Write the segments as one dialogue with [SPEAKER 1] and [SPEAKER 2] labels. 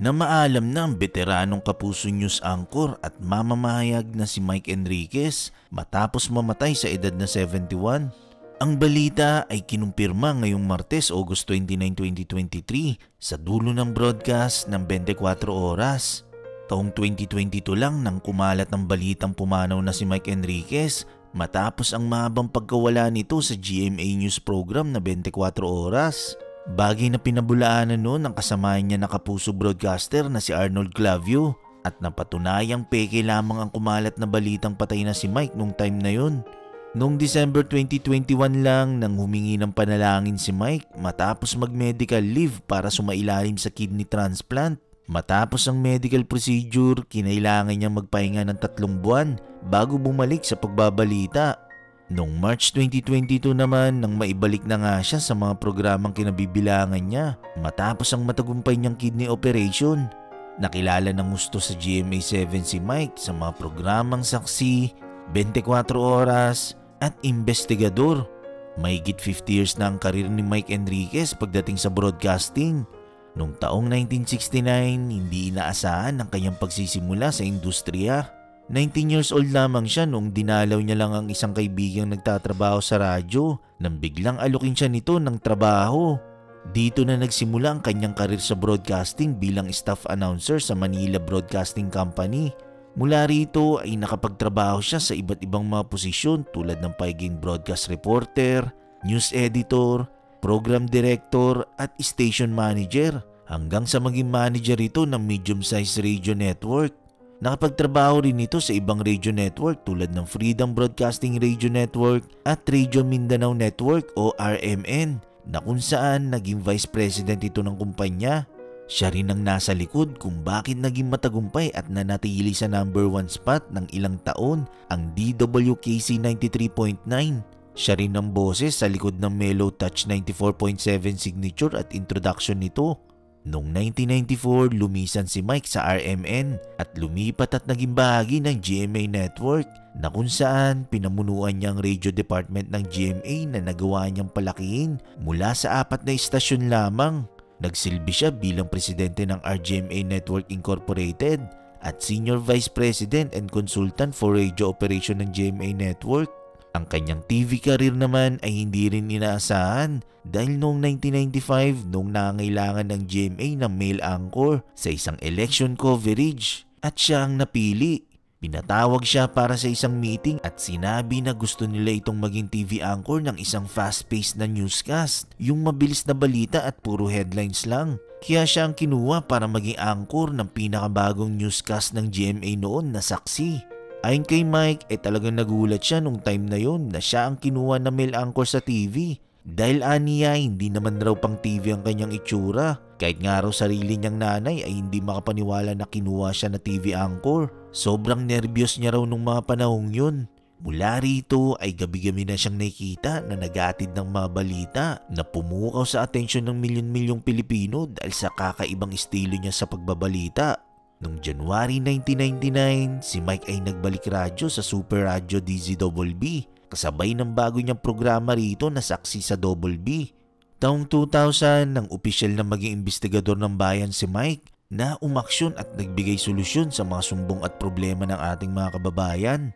[SPEAKER 1] na maalam na ang veteranong Kapuso News anchor at mamamahayag na si Mike Enriquez matapos mamatay sa edad na 71. Ang balita ay kinumpirma ngayong Martes, August 29, 2023 sa dulo ng broadcast ng 24 oras. Taong 2022 lang nang kumalat ng balitang pumanaw na si Mike Enriquez matapos ang mahabang pagkawala nito sa GMA News program na 24 oras. Bagay na pinabulaanan noon ang kasamahan niya na Kapuso broadcaster na si Arnold Clavio at napatunayang peke lamang ang kumalat na balitang patay na si Mike nung time na yun. Noong December 2021 lang nang humingi ng panalangin si Mike matapos mag-medical leave para sumailalim sa kidney transplant. Matapos ang medical procedure, kinailangan niyang magpahinga ng 3 buwan bago bumalik sa pagbabalita. Noong March 2022 naman nang maibalik na nga siya sa mga programang kinabibilangan niya matapos ang matagumpay niyang kidney operation. Nakilala ng gusto sa GMA7 si Mike sa mga programang Saksi, 24 Oras at Investigador. Mahigit 50 years na ang karir ni Mike Enriquez pagdating sa broadcasting. Noong taong 1969, hindi inaasahan ang kanyang pagsisimula sa industriya. 19 years old lamang siya noong dinalaw niya lang ang isang kaibigang nagtatrabaho sa radyo nang biglang alukin siya nito ng trabaho. Dito na nagsimula ang kanyang karir sa broadcasting bilang staff announcer sa Manila Broadcasting Company. Mula rito ay nakapagtrabaho siya sa iba't ibang mga posisyon tulad ng pagiging broadcast reporter, news editor, program director at station manager hanggang sa maging manager ito ng medium-sized radio network. Nakapagtrabaho rin ito sa ibang radio network tulad ng Freedom Broadcasting Radio Network at Radio Mindanao Network o RMN na kung saan naging vice president ito ng kumpanya. Siya rin ang nasa likod kung bakit naging matagumpay at nanatili sa number 1 spot ng ilang taon ang DWKC 93.9. Siya rin ang boses sa likod ng Mellow Touch 94.7 signature at introduction nito. Noong 1994, lumisan si Mike sa RMN at lumipat at naging bahagi ng GMA Network na kung saan pinamunuan niya ang radio department ng GMA na nagawa niyang palakihin mula sa 4 na istasyon lamang. Nagsilbi siya bilang presidente ng RGMA Network Incorporated at Senior Vice President and Consultant for Radio Operation ng GMA Network. Ang kanyang TV career naman ay hindi rin inaasahan dahil noong 1995 noong nangangailangan ng GMA ng male anchor sa isang election coverage at siya ang napili. Pinatawag siya para sa isang meeting at sinabi na gusto nila itong maging TV anchor ng isang fast-paced na newscast, yung mabilis na balita at puro headlines lang. Kaya siya ang kinuha para maging anchor ng pinakabagong newscast ng GMA noon na Saksi. Ayon kay Mike, talagang nagulat siya nung time na yon na siya ang kinuha na male anchor sa TV. Dahil aniya, hindi naman raw pang TV ang kanyang itsura. Kahit nga raw sarili niyang nanay ay hindi makapaniwala na kinuha siya na TV anchor. Sobrang nervyos niya raw nung mga panahong yun. Mula rito ay gabi-gabi na siyang nakikita na nagatid ng mga balita na pumukaw sa atensyon ng milyon-milyong Pilipino dahil sa kakaibang estilo niya sa pagbabalita. Noong January 1999, si Mike ay nagbalik radyo sa Super Radio DZBB kasabay ng bago niyang programa rito na Saksi sa Double B. Taong 2000 nang opisyal na maging investigador ng bayan si Mike na umaksyon at nagbigay solusyon sa mga sumbong at problema ng ating mga kababayan.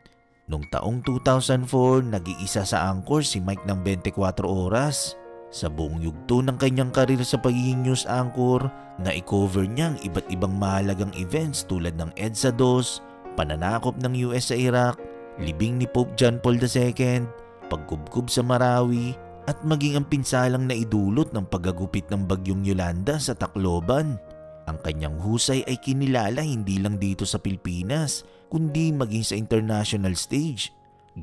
[SPEAKER 1] Noong taong 2004, nag-iisa sa anchor si Mike ng 24 oras. Sa buong yugto ng kanyang karir sa pagiging news anchor, na-cover niya ang iba't ibang mahalagang events tulad ng EDSA 2, pananakop ng US sa Iraq, libing ni Pope John Paul II, pagkubkob sa Marawi, at maging ang pinsalang naidulot ng paggagupit ng bagyong Yolanda sa Tacloban. Ang kanyang husay ay kinilala hindi lang dito sa Pilipinas, kundi maging sa international stage.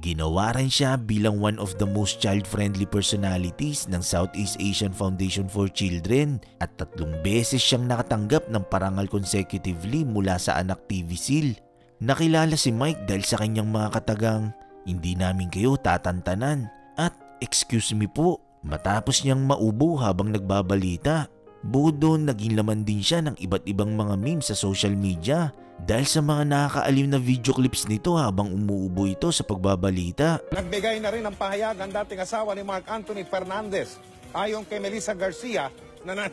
[SPEAKER 1] Ginawa rin siya bilang one of the most child-friendly personalities ng Southeast Asian Foundation for Children at 3 beses siyang nakatanggap ng parangal consecutively mula sa Anak TV Seal. Nakilala si Mike dahil sa kanyang mga katagang, "Hindi namin kayo tatantanan" at "Excuse me po" matapos niyang maubo habang nagbabalita. Bukod doon, naging laman din siya ng iba't ibang mga memes sa social media dahil sa mga nakakaalim na video clips nito habang umuubo ito sa pagbabalita.
[SPEAKER 2] Nagbigay na rin ng pahayag ang dating asawa ni Mark Anthony Fernandez ayon kay Melissa Garcia na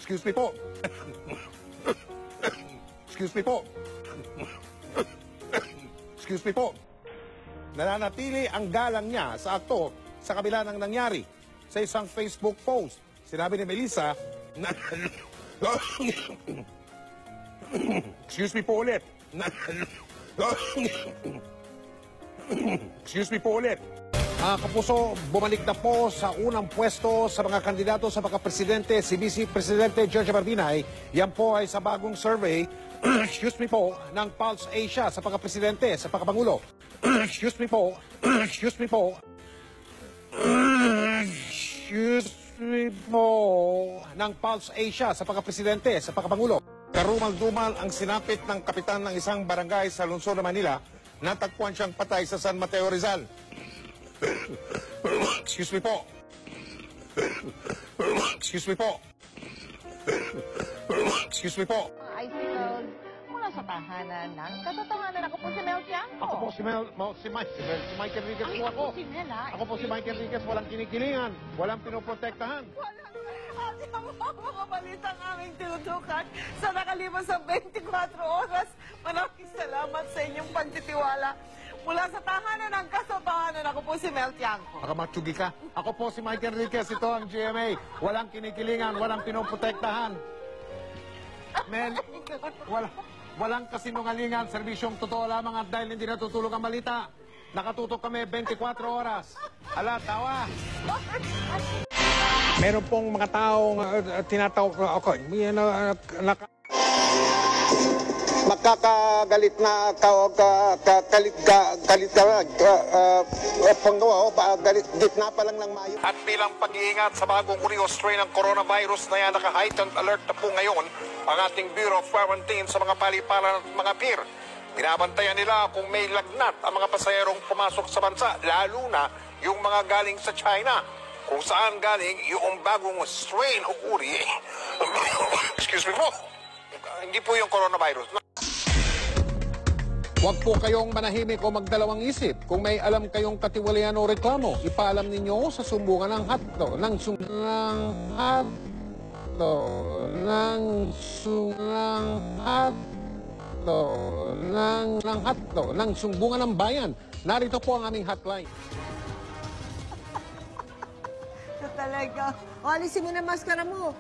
[SPEAKER 2] Excuse me po. Excuse me po. Excuse me po. Nananatili ang galang niya sa aktor sa kabila ng nangyari. Sa isang Facebook post, sinabi ni Melissa na... Excuse me po ulit. Excuse me po ulit. Mga kapuso, bumalik na po sa unang pwesto sa mga kandidato sa pagkapresidente si Vice Presidente George Barbinay. Yan po ay sa bagong survey, excuse me po, ng Pulse Asia sa pagkapresidente, sa pagkapangulo. Excuse me po, excuse me po, excuse me po, ng Pulse Asia sa pagkapresidente, sa pagkapangulo. Karumal-dumal ang sinapit ng kapitan ng isang barangay sa lungsod ng Manila. Natagpuan siyang patay sa San Mateo, Rizal. Excuse me po. Excuse me po. Excuse me po.
[SPEAKER 3] Icicles mula sa tahanan ng katotohanan. Ako po si Mel Tiangco.
[SPEAKER 2] Ako po si Mike Enriquez po ako.
[SPEAKER 3] Si Mel, ha?
[SPEAKER 2] Ako po si Mike Enriquez, walang kinikilingan, walang pinoprotektahan.
[SPEAKER 3] At ang mga balitang aming tinutukan sa nakalipas sa 24 oras. Maraming salamat sa inyong pagtitiwala. Mula sa tahanan ng katotohanan, ako po si Mel Tiangco.
[SPEAKER 2] Baka matsugi ka. Ako po si Mike Enriquez, ito ang GMA. Walang kinikilingan, walang pinoprotektahan. Mel, walang kasinungalingan, serbisyong totoo lamang at dahil hindi natutulog ang balita. Nakatutok kami 24 oras. Ala, tawa. Meron pong mga taong tinatawag ako.
[SPEAKER 4] Makakagalit na panggawa o gitna pa lang ng Mayo.
[SPEAKER 2] At bilang pag-iingat sa bagong uri o strain ng coronavirus na yan, naka-heightened alert na po ngayon ang ating Bureau of Quarantine sa mga paliparan at mga pier. Binabantayan nila kung may lagnat ang mga pasahero pumasok sa bansa, lalo na yung mga galing sa China. Kung saan galing yung bagong strain o uri. Excuse me po. Hindi po yung coronavirus. Huwag po kayong manahimik o magdalawang isip. Kung may alam kayong katiwalian o reklamo, ipaalam ninyo sa sumbungan ng hatlo, ng sumbungan ng bayan. Narito po ang aming hotline.
[SPEAKER 3] Ito talaga. O, alisin mo na maskara mo.